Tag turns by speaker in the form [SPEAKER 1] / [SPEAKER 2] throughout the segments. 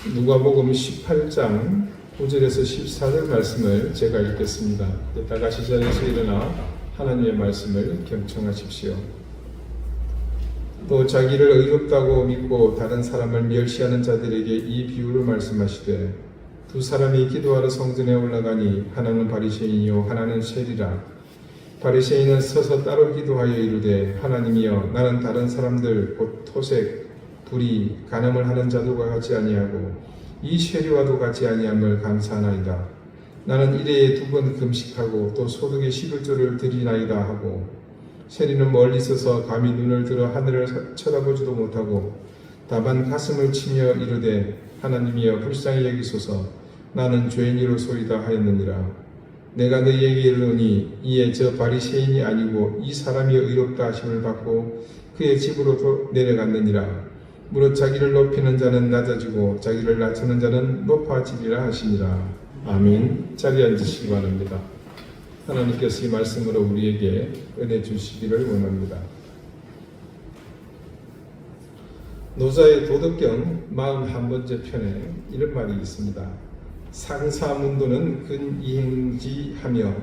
[SPEAKER 1] 누가복음 18장 9절에서 14절 말씀을 제가 읽겠습니다. 다 같이 자리에서 일어나 하나님의 말씀을 경청하십시오. 또 자기를 의롭다고 믿고 다른 사람을 멸시하는 자들에게 이 비유를 말씀하시되, 두 사람이 기도하러 성전에 올라가니 하나는 바리새인이요 하나는 세리라. 바리새인은 서서 따로 기도하여 이르되, 하나님이여, 나는 다른 사람들 곧 토색, 불의, 간음을 하는 자들과 같이 아니하고 이 세리와도 같이 아니함을 감사하나이다. 나는 일해에 2번 금식하고 또 소득의 11조를 드리나이다 하고, 세리는 멀리 서서 감히 눈을 들어 하늘을 쳐다보지도 못하고 다만 가슴을 치며 이르되, 하나님이여 불쌍히 여기소서, 나는 죄인이로소이다 하였느니라. 내가 너희에게 이르노니 이에 저 바리새인이 아니고 이 사람이 의롭다 하심을 받고 그의 집으로 내려갔느니라. 무릇 자기를 높이는 자는 낮아지고 자기를 낮추는 자는 높아지리라 하시니라. 아멘. 자리에 앉으시기 바랍니다. 하나님께서 이 말씀으로 우리에게 은혜 주시기를 원합니다. 노자의 도덕경 41번째 편에 이런 말이 있습니다. 상사문도는 근이행지하며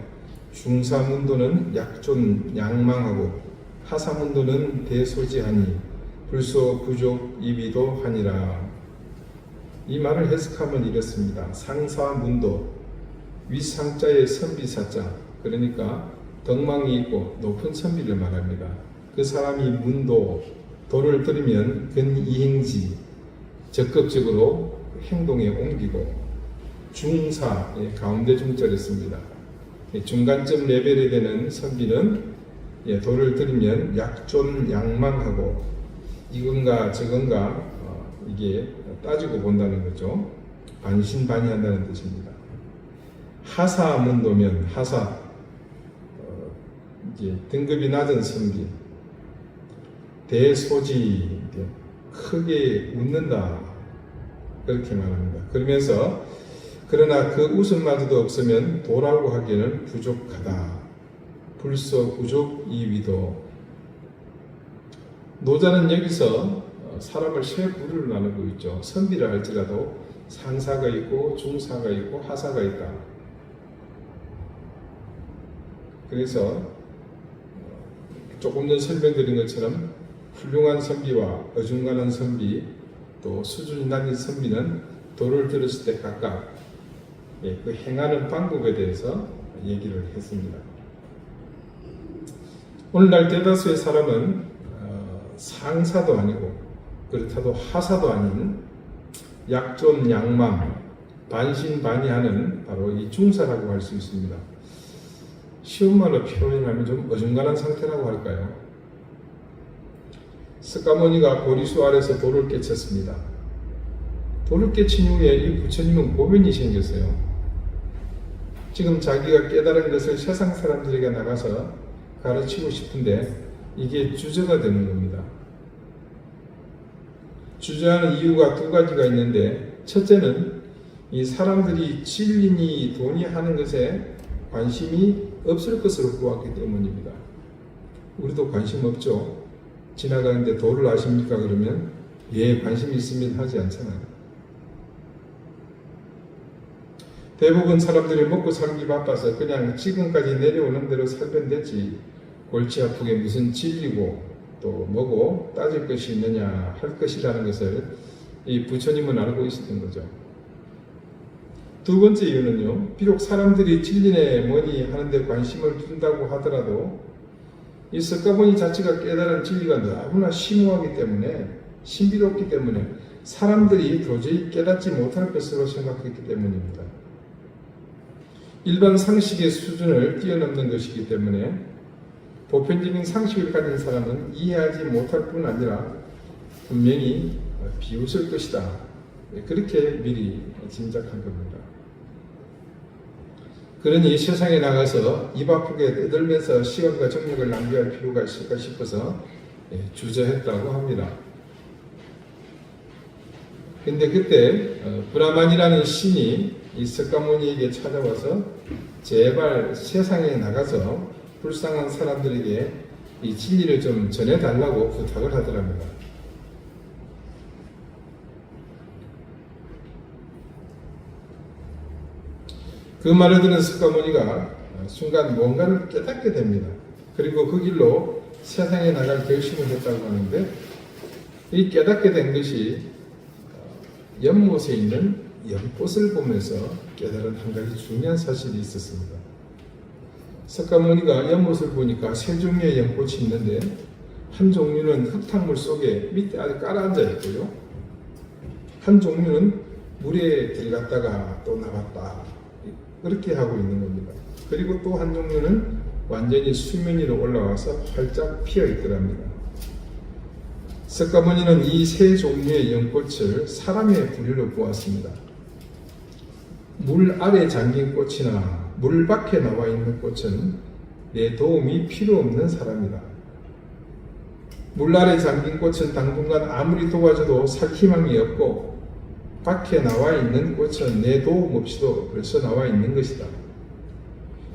[SPEAKER 1] 중사문도는 약존 양망하고 하사문도는 대소지하니 불소 부족 이비도 하니라. 이 말을 해석하면 이렇습니다. 상사문도, 윗상자에 선비사자, 그러니까 덕망이 있고 높은 선비를 말합니다. 그 사람이 문도, 도를 들이면 근이행지, 적극적으로 행동에 옮기고, 중사, 가운데 중자를 씁니다. 중간점 레벨에 되는 선비는 도를 들이면 약존 양망하고 이건가 저건가 이게 따지고 본다는 거죠. 반신반의한다는 뜻입니다. 하사문도면 하사, 이제 등급이 낮은 선비, 대소지, 크게 웃는다, 그렇게 말합니다. 그러면서 그러나 그 웃음마저도 없으면 도라고 하기에는 부족하다. 불소 부족 이위도. 노자는 여기서 사람을 세 부류로 나누고 있죠. 선비라 할지라도 상사가 있고 중사가 있고 하사가 있다. 그래서 조금 전 설명드린 것처럼 훌륭한 선비와 어중간한 선비, 또 수준이 낮은 선비는 도를 들었을 때 각각 그 행하는 방법에 대해서 얘기를 했습니다. 오늘날 대다수의 사람은 상사도 아니고 그렇다도 하사도 아닌 약존 양망, 반신반의하는 바로 이 중사라고 할 수 있습니다. 쉬운 말로 표현하면 좀 어중간한 상태라고 할까요? 석가모니가 보리수 아래서 돌을 깨쳤습니다. 돌을 깨친 후에 이 부처님은 고민이 생겼어요. 지금 자기가 깨달은 것을 세상 사람들에게 나가서 가르치고 싶은데 이게 주저가 되는 겁니다. 주저하는 이유가 2가지가 있는데, 첫째는 이 사람들이 진리니 돈이 하는 것에 관심이 없을 것으로 보았기 때문입니다. 우리도 관심 없죠. 지나가는데 도를 아십니까? 그러면 예, 관심 있으면 하지 않잖아요. 대부분 사람들이 먹고 살기 바빠서 그냥 지금까지 내려오는 대로 살면 되지, 골치 아프게 무슨 진리고 또 뭐고 따질 것이 있느냐 할 것이라는 것을 이 부처님은 알고 있었던 거죠. 2번째 이유는요, 비록 사람들이 진리네 뭐니 하는데 관심을 둔다고 하더라도 이 석가모니 자체가 깨달은 진리가 너무나 심오하기 때문에, 신비롭기 때문에 사람들이 도저히 깨닫지 못할 것으로 생각했기 때문입니다. 일반 상식의 수준을 뛰어넘는 것이기 때문에 보편적인 상식을 가진 사람은 이해하지 못할 뿐 아니라 분명히 비웃을 것이다. 그렇게 미리 짐작한 겁니다. 그러니 세상에 나가서 입 아프게 떠들면서 시간과 정력을 낭비할 필요가 있을까 싶어서 주저했다고 합니다. 근데 그때 브라만이라는 신이 이 석가모니에게 찾아와서 제발 세상에 나가서 불쌍한 사람들에게 이 진리를 좀 전해달라고 부탁을 하더랍니다. 그 말을 들은 석가모니가 순간 뭔가를 깨닫게 됩니다. 그리고 그 길로 세상에 나갈 결심을 했다고 하는데, 이 깨닫게 된 것이 연못에 있는 연꽃을 보면서 깨달은 한 가지 중요한 사실이 있었습니다. 석가모니가 연못을 보니까 세 종류의 연꽃이 있는데, 한 종류는 흙탕물 속에 밑에 아주 깔아앉아 있고요, 한 종류는 물에 들어갔다가 또 나왔다, 그렇게 하고 있는 겁니다. 그리고 또 한 종류는 완전히 수면 위로 올라와서 활짝 피어 있더랍니다. 석가모니는 이 세 종류의 연꽃을 사람의 부류로 보았습니다. 물 아래 잠긴 꽃이나 물 밖에 나와 있는 꽃은 내 도움이 필요 없는 사람이다. 물 아래 잠긴 꽃은 당분간 아무리 도와줘도 살 희망이 없고, 밖에 나와 있는 꽃은 내 도움 없이도 벌써 나와 있는 것이다.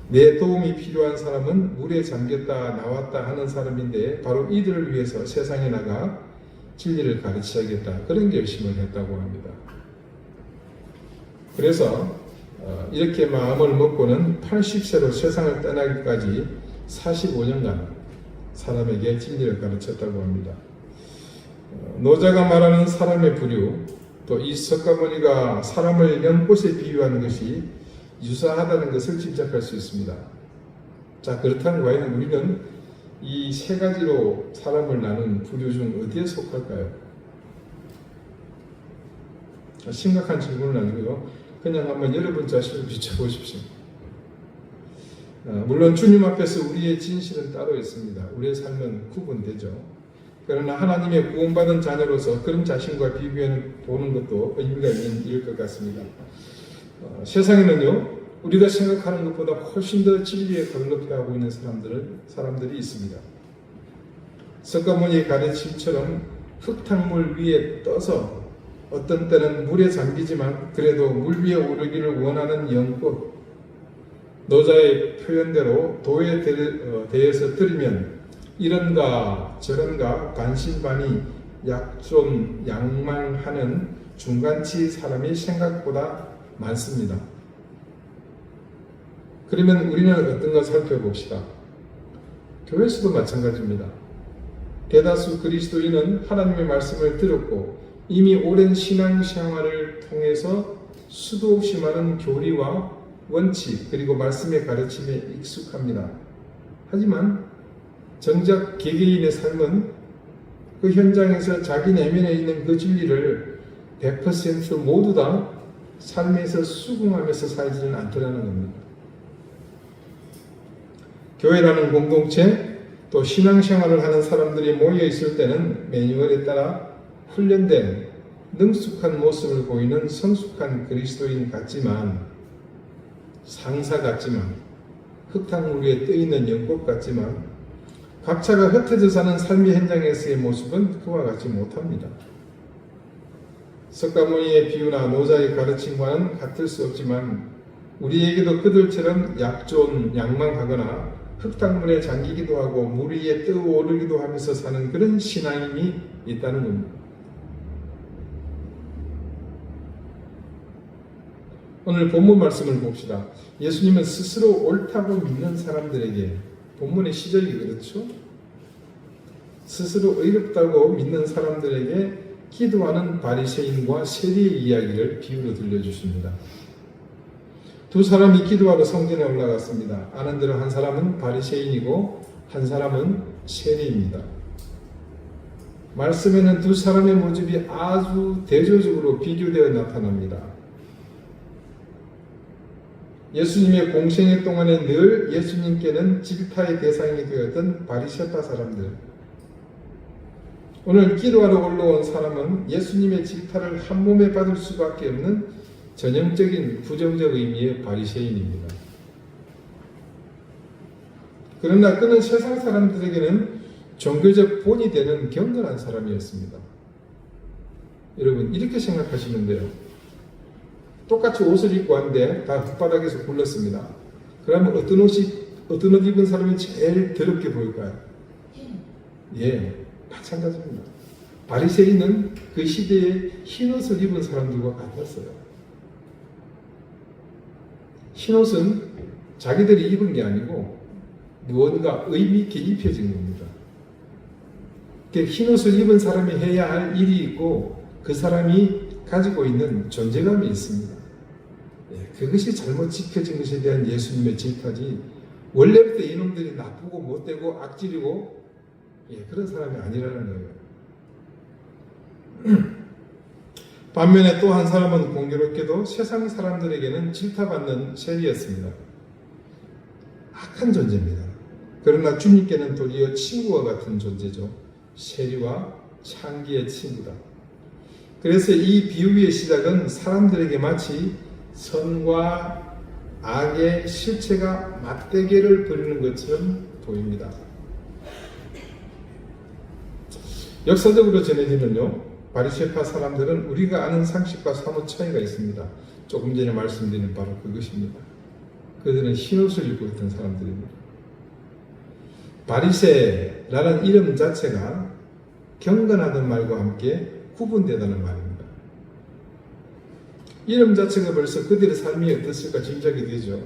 [SPEAKER 1] 내 도움이 필요한 사람은 물에 잠겼다 나왔다 하는 사람인데, 바로 이들을 위해서 세상에 나가 진리를 가르쳐야겠다, 그런 결심을 했다고 합니다. 그래서 이렇게 마음을 먹고는 80세로 세상을 떠나기까지 45년간 사람에게 진리를 가르쳤다고 합니다. 노자가 말하는 사람의 부류, 또 이 석가모니가 사람을 연꽃에 비유하는 것이 유사하다는 것을 짐작할 수 있습니다. 자, 그렇다면 과연 우리는 이 세 가지로 사람을 나눈 부류 중 어디에 속할까요? 심각한 질문은 아니고요, 그냥 한번 여러분 자신을 비춰보십시오. 물론 주님 앞에서 우리의 진실은 따로 있습니다. 우리의 삶은 구분되죠. 그러나 하나님의 구원받은 자녀로서 그런 자신과 비교해 보는 것도 의미가 있는 일일 것 같습니다. 세상에는요, 우리가 생각하는 것보다 훨씬 더 진리에 걸럽해하고 있는 사람들이 있습니다. 석가모니의 가르침처럼 흙탕물 위에 떠서 어떤 때는 물에 잠기지만 그래도 물 위에 오르기를 원하는 연꽃, 노자의 표현대로 도에 대해서 들으면 이런가 저런가 반신반의 약좀 양망하는 중간치 사람이 생각보다 많습니다. 그러면 우리는 어떤가 살펴봅시다. 교회에서도 마찬가지입니다. 대다수 그리스도인은 하나님의 말씀을 들었고 이미 오랜 신앙생활을 통해서 수도 없이 많은 교리와 원칙 그리고 말씀의 가르침에 익숙합니다. 하지만 정작 개개인의 삶은 그 현장에서 자기 내면에 있는 그 진리를 100% 모두 다 삶에서 수긍하면서 살지는 않더라는 겁니다. 교회라는 공동체, 또 신앙생활을 하는 사람들이 모여 있을 때는 매뉴얼에 따라 훈련된 능숙한 모습을 보이는 성숙한 그리스도인 같지만, 상사 같지만, 흙탕물 위에 떠있는 연꽃 같지만 각자가 흩어져 사는 삶의 현장에서의 모습은 그와 같지 못합니다. 석가모니의 비유나 노자의 가르침과는 같을 수 없지만 우리에게도 그들처럼 약존 양망하거나 흙탕물에 잠기기도 하고 물 위에 떠오르기도 하면서 사는 그런 신앙인이 있다는 겁니다. 오늘 본문 말씀을 봅시다. 예수님은 스스로 옳다고 믿는 사람들에게, 본문의 시작이 그렇죠? 스스로 의롭다고 믿는 사람들에게 기도하는 바리새인과 세리의 이야기를 비유로 들려주십니다. 두 사람이 기도하러 성전에 올라갔습니다. 아는 대로 한 사람은 바리새인이고 한 사람은 세리입니다. 말씀에는 두 사람의 모습이 아주 대조적으로 비교되어 나타납니다. 예수님의 공생애 동안에 늘 예수님께는 질타의 대상이 되었던 바리새파 사람들, 오늘 기도하러 올라온 사람은 예수님의 질타를 한 몸에 받을 수밖에 없는 전형적인 부정적 의미의 바리새인입니다. 그러나 그는 세상 사람들에게는 종교적 본이 되는 경건한 사람이었습니다. 여러분, 이렇게 생각하시면 돼요. 똑같이 옷을 입고 왔는데 다 흙바닥에서 굴렀습니다. 그러면 어떤 옷 입은 사람이 제일 더럽게 보일까요? 예, 마찬가지입니다. 바리새인은 그 시대에 흰 옷을 입은 사람들과 같았어요. 흰옷은 자기들이 입은 게 아니고 무언가 의미 있게 입혀진 겁니다. 흰옷을 입은 사람이 해야 할 일이 있고 그 사람이 가지고 있는 존재감이 있습니다. 그것이 잘못 지켜진 것에 대한 예수님의 질타지 원래부터 이놈들이 나쁘고 못되고 악질이고 그런 사람이 아니라는 거예요. 반면에 또 한 사람은 공교롭게도 세상 사람들에게는 질타받는 셀이었습니다. 악한 존재입니다. 그러나 주님께는 도리어 친구와 같은 존재죠. 세리와 창기의 친구다. 그래서 이 비유의 시작은 사람들에게 마치 선과 악의 실체가 맞대결을 벌이는 것처럼 보입니다. 역사적으로 전해지는요, 바리새파 사람들은 우리가 아는 상식과 사뭇 차이가 있습니다. 조금 전에 말씀드린 바로 그것입니다. 그들은 흰옷을 입고 있던 사람들입니다. 바리새라는 이름 자체가 경건하던 말과 함께 구분되다는 말입니다. 이름 자체가 벌써 그들의 삶이 어땠을까 짐작이 되죠.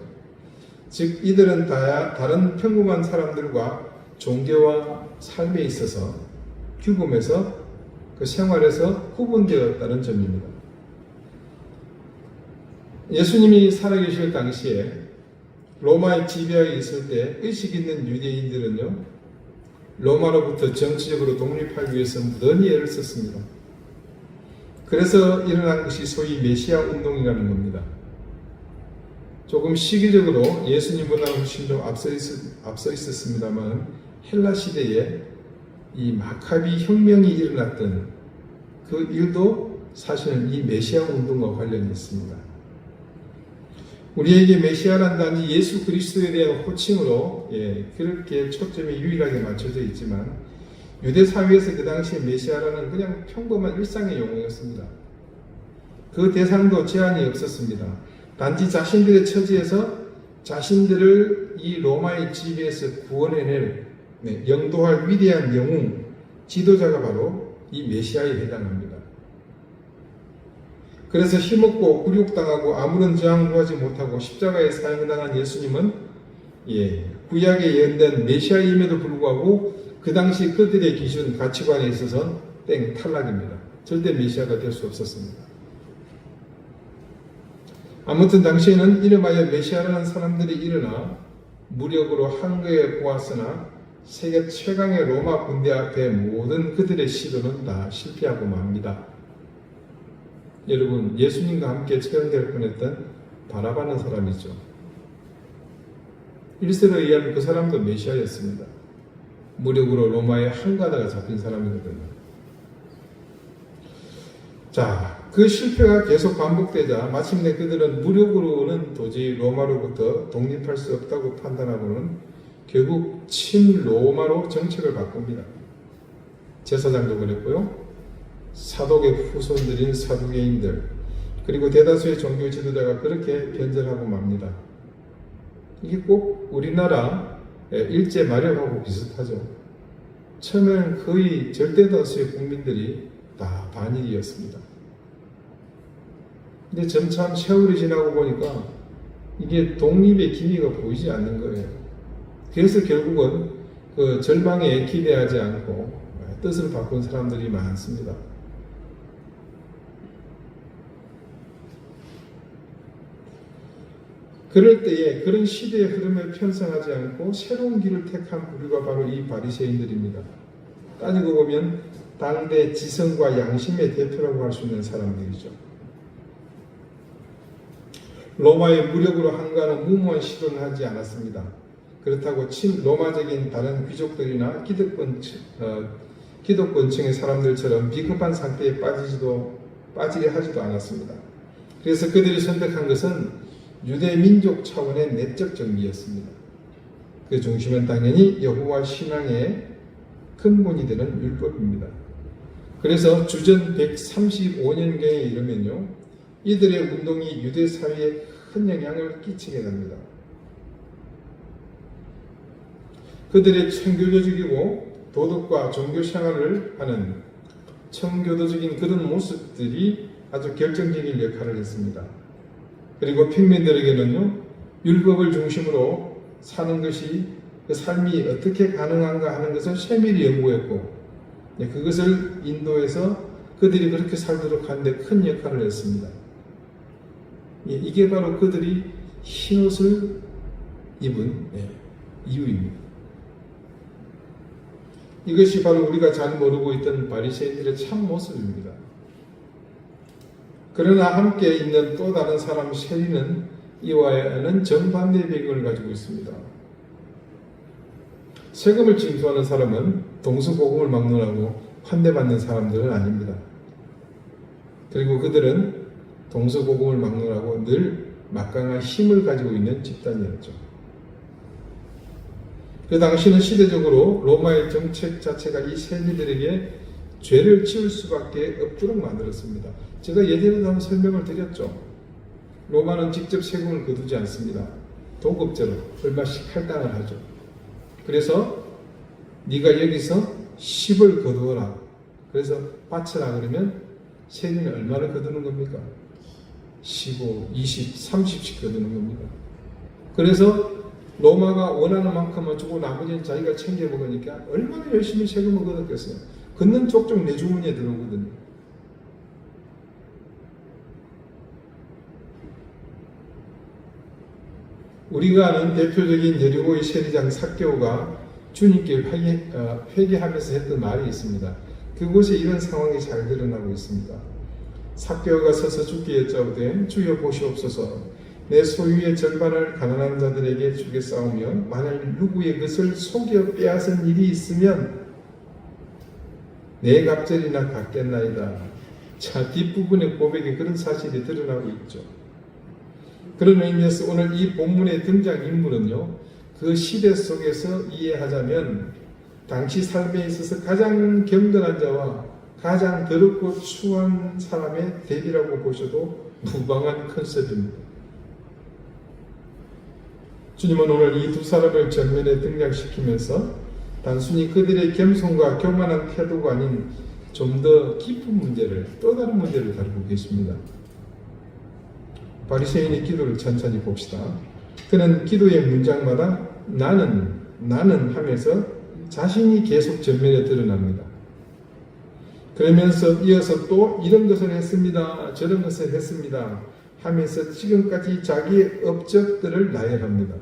[SPEAKER 1] 즉 이들은 다른 평범한 사람들과 종교와 삶에 있어서 규범에서 그 생활에서 구분되었다는 점입니다. 예수님이 살아계실 당시에 로마의 지배하에 있을 때 의식 있는 유대인들은요, 로마로부터 정치적으로 독립하기 위해서 무던히 애를 썼습니다. 그래서 일어난 것이 소위 메시아 운동이라는 겁니다. 조금 시기적으로 예수님보다 훨씬 좀 앞서 있었습니다만 헬라 시대에 이 마카비 혁명이 일어났던 그 일도 사실은 이 메시아 운동과 관련이 있습니다. 우리에게 메시아란 단지 예수 그리스도에 대한 호칭으로 그렇게 초점이 유일하게 맞춰져 있지만 유대 사회에서 그 당시에 메시아라는 그냥 평범한 일상의 용어였습니다. 그 대상도 제한이 없었습니다. 단지 자신들의 처지에서 자신들을 이 로마의 지배에서 구원해낼 영도할 위대한 영웅, 지도자가 바로 이 메시아에 해당합니다. 그래서 힘없고 굴욕당하고 아무런 저항도 하지 못하고 십자가에 사형당한 예수님은 구약에 예언된 메시아임에도 불구하고 그 당시 그들의 기준, 가치관에 있어서 탈락입니다. 절대 메시아가 될 수 없었습니다. 아무튼 당시에는 이름하여 메시아라는 사람들이 일어나 무력으로 한거에 보았으나 세계 최강의 로마 군대 앞에 모든 그들의 시도는 다 실패하고 맙니다. 여러분, 예수님과 함께 처형될 뻔했던 바라바는 사람이죠. 일설에 의하면 그 사람도 메시아였습니다. 무력으로 로마의 한가다가 잡힌 사람이거든요. 자, 그 실패가 계속 반복되자 마침내 그들은 무력으로는 도저히 로마로부터 독립할 수 없다고 판단하고는 결국 친로마로 정책을 바꿉니다. 제사장도 그랬고요. 사독의 후손들인 사두개인들 그리고 대다수의 종교 지도자가 그렇게 변절하고 맙니다. 이게 꼭 우리나라 일제 마력하고 비슷하죠. 처음에는 거의 절대다수의 국민들이 다 반일이었습니다. 근데 점차 세월이 지나고 보니까 이게 독립의 기미가 보이지 않는 거예요. 그래서 결국은 그 절망에 기대하지 않고 뜻을 바꾼 사람들이 많습니다. 그럴 때에 그런 시대의 흐름에 편성하지 않고 새로운 길을 택한 부류가 바로 이 바리새인들입니다. 따지고 보면 당대 지성과 양심의 대표라고 할 수 있는 사람들이죠. 로마의 무력으로 한가하는 무모한 시도는 하지 않았습니다. 그렇다고 친로마적인 다른 귀족들이나 기득권층의 사람들처럼 비겁한 상태에 빠지려 하지도 않았습니다. 그래서 그들이 선택한 것은 유대 민족 차원의 내적 정비였습니다. 그 중심은 당연히 여호와 신앙의 근본이 되는 율법입니다. 그래서 주전 135년경에 이르면요, 이들의 운동이 유대 사회에 큰 영향을 끼치게 됩니다. 그들의 청교도적이고 도덕과 종교 생활을 하는 청교도적인 그런 모습들이 아주 결정적인 역할을 했습니다. 그리고 평민들에게는요, 율법을 중심으로 사는 것이 그 삶이 어떻게 가능한가 하는 것을 세밀히 연구했고 그것을 인도해서 그들이 그렇게 살도록 하는데 큰 역할을 했습니다. 이게 바로 그들이 흰옷을 입은 이유입니다. 이것이 바로 우리가 잘 모르고 있던 바리새인들의 참 모습입니다. 그러나 함께 있는 또 다른 사람 세리는 이와는 정반대의 배경을 가지고 있습니다. 세금을 징수하는 사람은 동서고금을 막론하고 환대받는 사람들은 아닙니다. 그리고 그들은 동서고금을 막론하고 늘 막강한 힘을 가지고 있는 집단이었죠. 그 당시는 시대적으로 로마의 정책 자체가 이 세리들에게 죄를 지을 수밖에 없도록 만들었습니다. 제가 예전에도 한번 설명을 드렸죠. 로마는 직접 세금을 거두지 않습니다. 도급제로 얼마씩 할당을 하죠. 그래서 네가 여기서 10을 거두어라. 그래서 바쳐라 그러면 세리는 얼마를 거두는 겁니까? 15, 20, 30씩 거두는 겁니다. 그래서 로마가 원하는 만큼만 주고 나머지는 자기가 챙겨 먹으니까 얼마나 열심히 세금을 걷었겠어요. 걷는 족족 내 주머니에 들어오거든요. 우리가 아는 대표적인 여리고의 세리장 삭개오가 주님께 회개하면서 했던 말이 있습니다. 그곳에 이런 상황이 잘 드러나고 있습니다. 삭개오가 서서 주께 여짜오되 주여 보시옵소서 내 소유의 절반을 가난한 자들에게 주겠사오며 만일 누구의 것을 속여 빼앗은 일이 있으면 내 갑절이나 갚겠나이다. 자, 뒷부분의 고백에 그런 사실이 드러나고 있죠. 그런 의미에서 오늘 이 본문의 등장인물은요, 그 시대 속에서 이해하자면 당시 삶에 있어서 가장 경건한 자와 가장 더럽고 추한 사람의 대비라고 보셔도 무방한 컨셉입니다. 주님은 오늘 이 두 사람을 전면에 등장시키면서 단순히 그들의 겸손과 교만한 태도가 아닌 좀 더 깊은 문제를, 또 다른 문제를 다루고 계십니다. 바리새인의 기도를 천천히 봅시다. 그는 기도의 문장마다 나는 하면서 자신이 계속 전면에 드러납니다. 그러면서 이어서 또 이런 것을 했습니다. 저런 것을 했습니다. 하면서 지금까지 자기의 업적들을 나열합니다.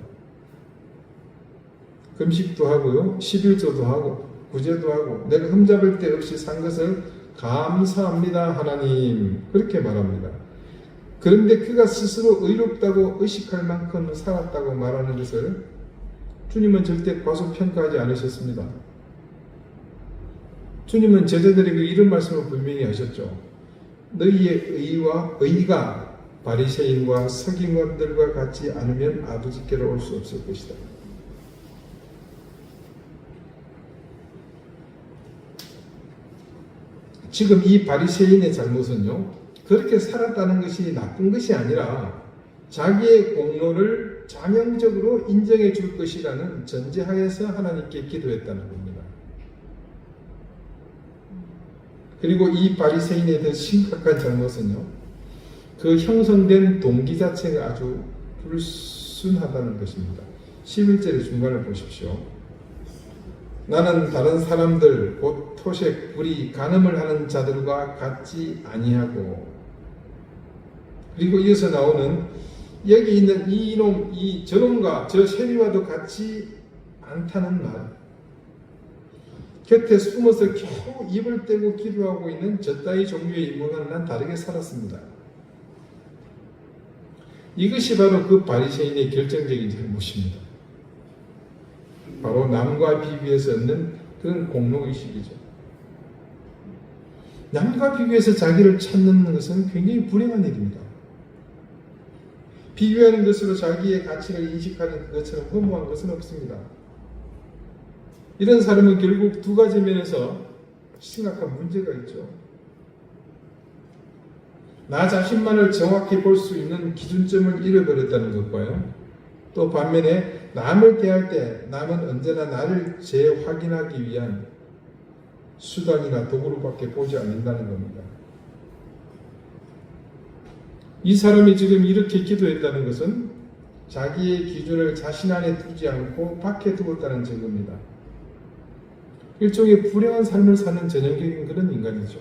[SPEAKER 1] 금식도 하고요. 11조도 하고 구제도 하고 내가 흠잡을 데 없이 산 것을 감사합니다. 하나님. 그렇게 말합니다. 그런데 그가 스스로 의롭다고 의식할 만큼 살았다고 말하는 것을 주님은 절대 과소평가하지 않으셨습니다. 주님은 제자들에게 이런 말씀을 분명히 하셨죠. 너희의 의가 바리새인과 서기관들과 같지 않으면 아버지께로 올 수 없을 것이다. 지금 이 바리새인의 잘못은요, 그렇게 살았다는 것이 나쁜 것이 아니라 자기의 공로를 자명적으로 인정해 줄 것이라는 전제하에서 하나님께 기도했다는 겁니다. 그리고 이 바리새인의 더 심각한 잘못은요, 그 형성된 동기 자체가 아주 불순하다는 것입니다. 11절의 중간을 보십시오. 나는 다른 사람들 곧 토색, 불의, 간음을 하는 자들과 같지 아니하고, 그리고 이어서 나오는 여기 있는 이놈, 저놈과 저 세리와도 같지 않다는 말. 곁에 숨어서 겨우 입을 떼고 기도하고 있는 저 따위 종류의 인물과는 난 다르게 살았습니다. 이것이 바로 그 바리새인의 결정적인 잘못입니다. 바로 남과 비교해서 얻는 그런 공로의식이죠. 남과 비교해서 자기를 찾는 것은 굉장히 불행한 일입니다. 비교하는 것으로 자기의 가치를 인식하는 것처럼 허무한 것은 없습니다. 이런 사람은 결국 두 가지 면에서 심각한 문제가 있죠. 나 자신만을 정확히 볼 수 있는 기준점을 잃어버렸다는 것과요. 또 반면에 남을 대할 때 남은 언제나 나를 재확인하기 위한 수단이나 도구로밖에 보지 않는다는 겁니다. 이 사람이 지금 이렇게 기도했다는 것은 자기의 기준을 자신 안에 두지 않고 밖에 두었다는 증거입니다. 일종의 불행한 삶을 사는 전형적인 그런 인간이죠.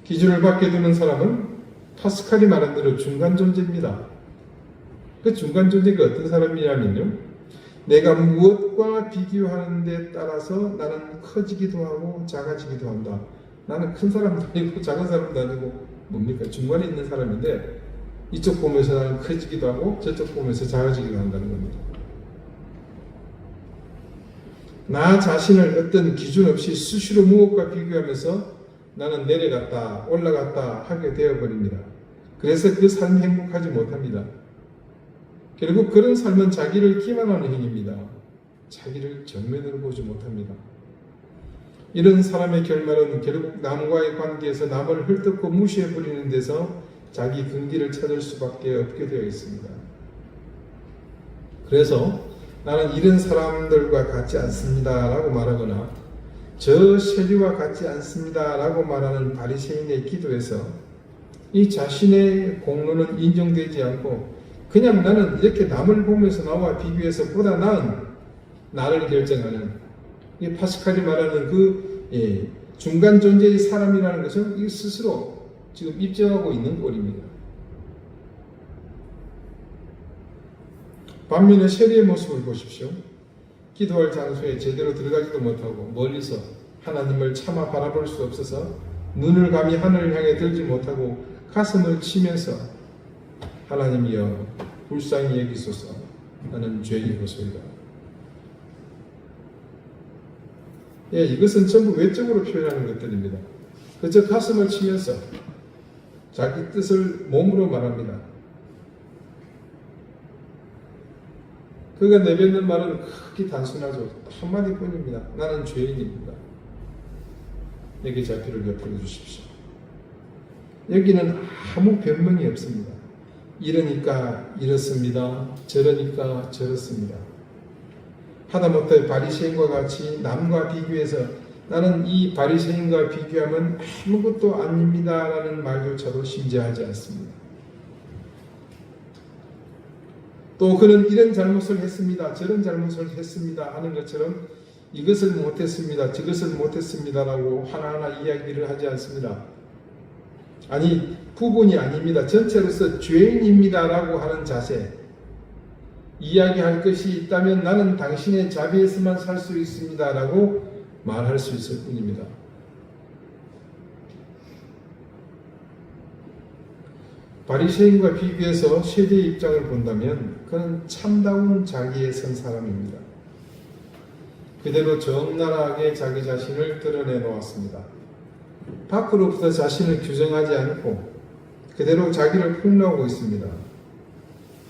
[SPEAKER 1] 기준을 밖에 두는 사람은 파스칼이 말한 대로 중간 존재입니다. 그 중간 존재가 어떤 사람이냐면요, 내가 무엇과 비교하는 데 따라서 나는 커지기도 하고 작아지기도 한다. 나는 큰 사람도 아니고 작은 사람도 아니고 뭡니까? 중간에 있는 사람인데 이쪽 보면서 나는 커지기도 하고 저쪽 보면서 작아지기도 한다는 겁니다. 나 자신을 어떤 기준 없이 수시로 무엇과 비교하면서 나는 내려갔다 올라갔다 하게 되어버립니다. 그래서 그 삶이 행복하지 못합니다. 결국 그런 삶은 자기를 기만하는 행위입니다. 자기를 정면으로 보지 못합니다. 이런 사람의 결말은 결국 남과의 관계에서 남을 헐뜯고 무시해버리는 데서 자기 근기를 찾을 수밖에 없게 되어 있습니다. 그래서 나는 이런 사람들과 같지 않습니다 라고 말하거나 저 세리와 같지 않습니다 라고 말하는 바리새인의 기도에서 이 자신의 공로는 인정되지 않고 그냥 나는 이렇게 남을 보면서 나와 비교해서 보다 나은 나를 결정하는 이 파스칼이 말하는 그 중간 존재의 사람이라는 것을 이 스스로 지금 입증하고 있는 꼴입니다. 반면에 세리의 모습을 보십시오. 기도할 장소에 제대로 들어가지도 못하고 멀리서 하나님을 차마 바라볼 수 없어서 눈을 감히 하늘을 향해 들지 못하고 가슴을 치면서 하나님이여 불쌍히 여기소서 나는 죄인이로소이다. 이것은 전부 외적으로 표현하는 것들입니다. 그저 가슴을 치면서 자기 뜻을 몸으로 말합니다. 그가 내뱉는 말은 크게 단순하죠. 한마디뿐입니다. 나는 죄인입니다. 여기 좌표를 옆으로 주십시오. 여기는 아무 변명이 없습니다. 이러니까 이렇습니다. 저러니까 저렇습니다. 하다못해 바리새인과 같이 남과 비교해서 나는 이 바리새인과 비교하면 아무것도 아닙니다 라는 말조차도 심재하지 않습니다. 또 그는 이런 잘못을 했습니다. 저런 잘못을 했습니다 하는 것처럼 이것을 못했습니다. 저것을 못했습니다 라고 하나하나 이야기를 하지 않습니다. 아니 부분이 아닙니다. 전체로서 죄인입니다 라고 하는 자세, 이야기할 것이 있다면 나는 당신의 자비에서만 살 수 있습니다 라고 말할 수 있을 뿐입니다. 바리새인과 비교해서 세리의 입장을 본다면 그는 참다운 자기에 선 사람입니다. 그대로 적나라하게 자기 자신을 드러내 놓았습니다. 밖으로부터 자신을 규정하지 않고 그대로 자기를 폭로하고 있습니다.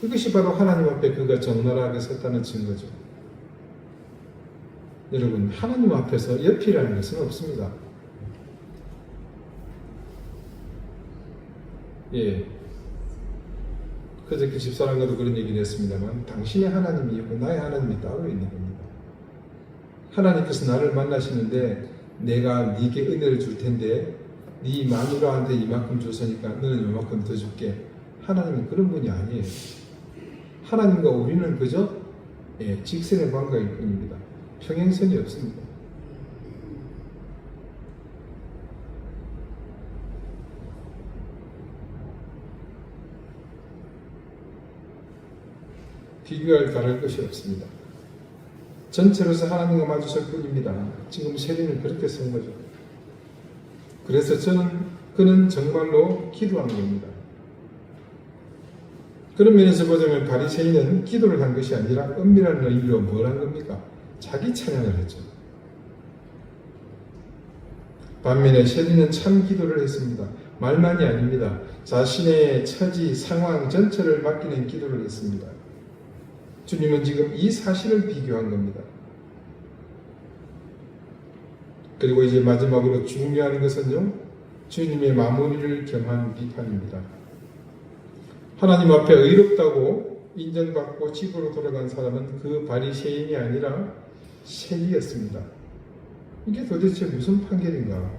[SPEAKER 1] 이것이 바로 하나님 앞에 그가 적나라하게 섰다는 증거죠. 여러분, 하나님 앞에서 옆이라는 것은 없습니다. 그저께 집사람과도 그런 얘기를 했습니다만 당신의 하나님이 있고 나의 하나님이 따로 있는 겁니다. 하나님께서 나를 만나시는데 내가 네게 은혜를 줄 텐데 네 마누라한테 이만큼 줬으니까 너는 이만큼 더 줄게. 하나님은 그런 분이 아니에요. 하나님과 우리는 그저 직선의 관계일 뿐입니다. 평행선이 없습니다. 비교할 다를 것이 없습니다. 전체로서 하나님과 마주설 뿐입니다. 지금 세리는 그렇게 쓴 거죠. 그래서 그는 정말로 기도한 겁니다. 그런 면에서 보자면 바리새인은 기도를 한 것이 아니라 은밀한 의미로 뭘 한 겁니까? 자기 찬양을 했죠. 반면에 세리는 참 기도를 했습니다. 말만이 아닙니다. 자신의 처지, 상황 전체를 맡기는 기도를 했습니다. 주님은 지금 이 사실을 비교한 겁니다. 그리고 이제 마지막으로 중요한 것은요, 주님의 마무리를 겸한 비판입니다. 하나님 앞에 의롭다고 인정받고 집으로 돌아간 사람은 그 바리새인이 아니라 세리였습니다. 이게 도대체 무슨 판결인가?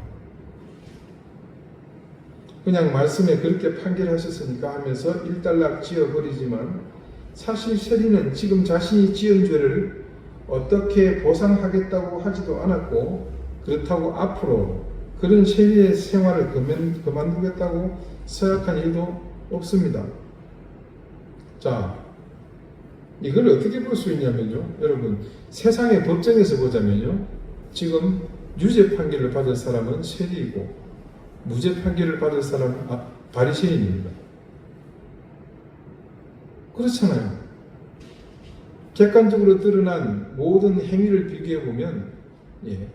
[SPEAKER 1] 그냥 말씀에 그렇게 판결하셨으니까 하면서 일단락 지어버리지만 사실 세리는 지금 자신이 지은 죄를 어떻게 보상하겠다고 하지도 않았고, 그렇다고 앞으로 그런 세리의 생활을 그만두겠다고 생각한 일도 없습니다. 자, 이걸 어떻게 볼 수 있냐면요, 여러분, 세상의 법정에서 보자면요, 지금 유죄 판결을 받을 사람은 세리이고 무죄 판결을 받을 사람은 바리새인입니다. 그렇잖아요. 객관적으로 드러난 모든 행위를 비교해 보면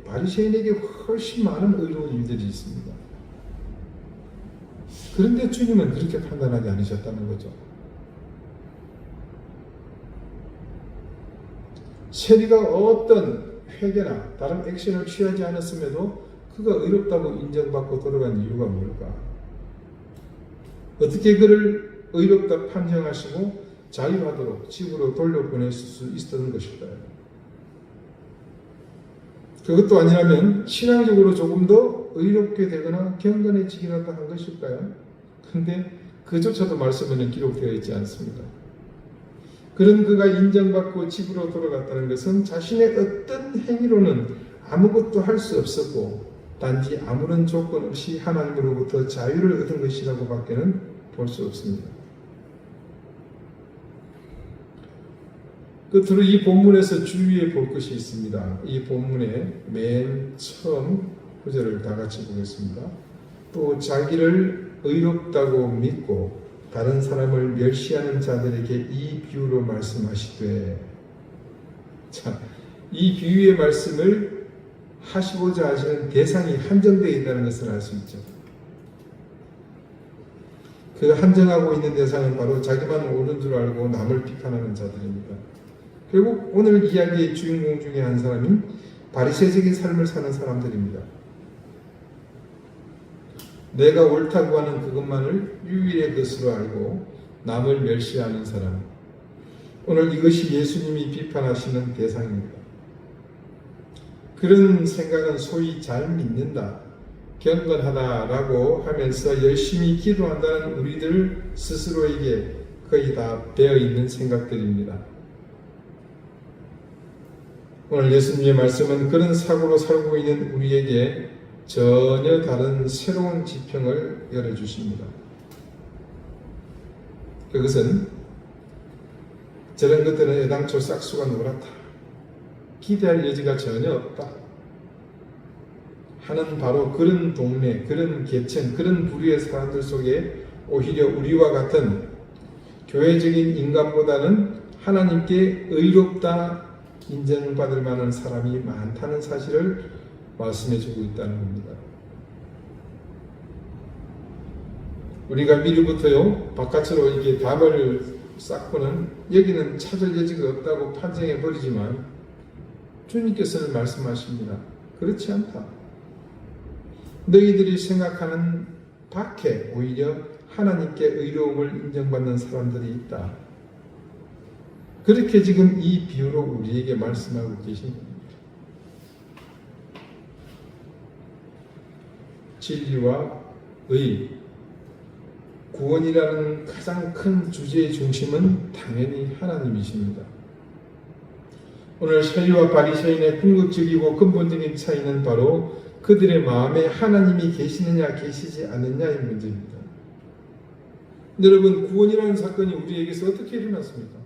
[SPEAKER 1] 바리새인에게 훨씬 많은 의로운 일들이 있습니다. 그런데 주님은 그렇게 판단하지 않으셨다는 거죠. 세리가 어떤 회개나 다른 액션을 취하지 않았음에도 그가 의롭다고 인정받고 돌아간 이유가 뭘까? 어떻게 그를 의롭다 판정하시고 자유하도록 집으로 돌려보낼 수 있었던 것일까요? 그것도 아니라면 신앙적으로 조금 더 의롭게 되거나 경건해지기라도 한 것일까요? 그런데 그조차도 말씀에는 기록되어 있지 않습니다. 그런 그가 인정받고 집으로 돌아갔다는 것은 자신의 어떤 행위로는 아무것도 할 수 없었고 단지 아무런 조건 없이 하나님으로부터 자유를 얻은 것이라고 밖에는 볼 수 없습니다. 끝으로 이 본문에서 주의해 볼 것이 있습니다. 이 본문의 맨 처음 구절을 다 같이 보겠습니다. 또 자기를 의롭다고 믿고 다른 사람을 멸시하는 자들에게 이 비유로 말씀하시되, 자, 이 비유의 말씀을 하시고자 하시는 대상이 한정되어 있다는 것을 알 수 있죠. 그 한정하고 있는 대상은 바로 자기만 옳은 줄 알고 남을 비판하는 자들입니다. 결국 오늘 이야기의 주인공 중에 한 사람이 바리새적인 삶을 사는 사람들입니다. 내가 옳다고 하는 그것만을 유일의 것으로 알고 남을 멸시하는 사람. 오늘 이것이 예수님이 비판하시는 대상입니다. 그런 생각은 소위 잘 믿는다, 경건하다라고 하면서 열심히 기도한다는 우리들 스스로에게 거의 다 배어있는 생각들입니다. 오늘 예수님의 말씀은 그런 사고로 살고 있는 우리에게 전혀 다른 새로운 지평을 열어주십니다. 그것은 저런 것들은 애당초 싹수가 노랗다, 기대할 여지가 전혀 없다 하는 바로 그런 동네, 그런 계층, 그런 부류의 사람들 속에 오히려 우리와 같은 교회적인 인간보다는 하나님께 의롭다 인정받을 만한 사람이 많다는 사실을 말씀해주고 있다는 겁니다. 우리가 미리부터요, 바깥으로 이게 담을 쌓고는 여기는 찾을 여지가 없다고 판정해 버리지만 주님께서는 말씀하십니다. 그렇지 않다. 너희들이 생각하는 밖에 오히려 하나님께 의로움을 인정받는 사람들이 있다. 그렇게 지금 이 비유로 우리에게 말씀하고 계신 겁니다. 진리와 의, 구원이라는 가장 큰 주제의 중심은 당연히 하나님이십니다. 오늘 세리와 바리새인의 궁극적이고 근본적인 차이는 바로 그들의 마음에 하나님이 계시느냐 계시지 않느냐의 문제입니다. 여러분, 구원이라는 사건이 우리에게서 어떻게 일어났습니까?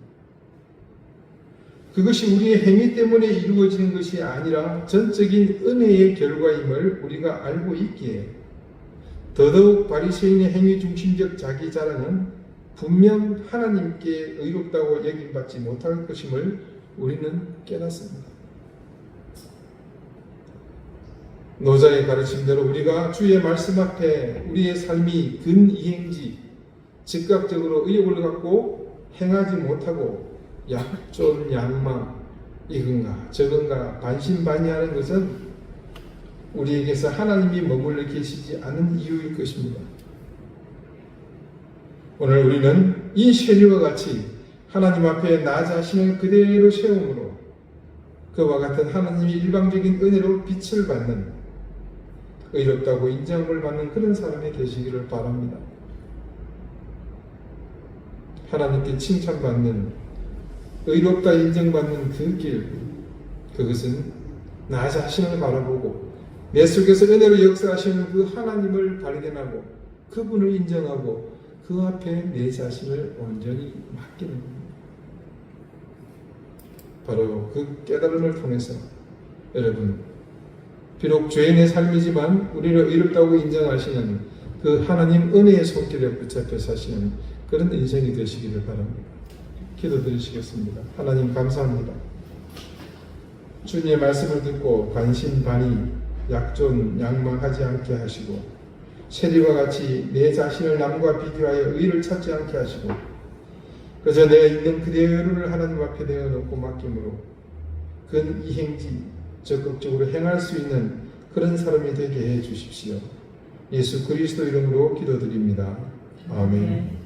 [SPEAKER 1] 그것이 우리의 행위 때문에 이루어지는 것이 아니라 전적인 은혜의 결과임을 우리가 알고 있기에 더더욱 바리새인의 행위 중심적 자기 자랑은 분명 하나님께 의롭다고 여김받지 못할 것임을 우리는 깨닫습니다. 노자의 가르침대로 우리가 주의 말씀 앞에 우리의 삶이 근이행지, 즉각적으로 의욕을 갖고 행하지 못하고 약존 양망, 이건가 저건가 반신반의하는 것은 우리에게서 하나님이 머물러 계시지 않은 이유일 것입니다. 오늘 우리는 이 세리와 같이 하나님 앞에 나 자신을 그대로 세움으로 그와 같은 하나님의 일방적인 은혜로 빛을 받는, 의롭다고 인정을 받는 그런 사람이 되시기를 바랍니다. 하나님께 칭찬받는 의롭다 인정받는 그 길, 그것은 나 자신을 바라보고 내 속에서 은혜로 역사하시는 그 하나님을 발견하고 그분을 인정하고 그 앞에 내 자신을 온전히 맡기는 겁니다. 바로 그 깨달음을 통해서 여러분, 비록 죄인의 삶이지만 우리를 의롭다고 인정하시는 그 하나님 은혜의 손길에 붙잡혀 사시는 그런 인생이 되시기를 바랍니다. 기도드리시겠습니다. 하나님 감사합니다. 주님의 말씀을 듣고 반신반의 약존 양망하지 않게 하시고 세리와 같이 내 자신을 남과 비교하여 의를 찾지 않게 하시고 그저 내가 있는 그대로를 하나님 앞에 내어놓고 맡김으로 그 이행지 적극적으로 행할 수 있는 그런 사람이 되게 해 주십시오. 예수 그리스도 이름으로 기도드립니다. 아멘.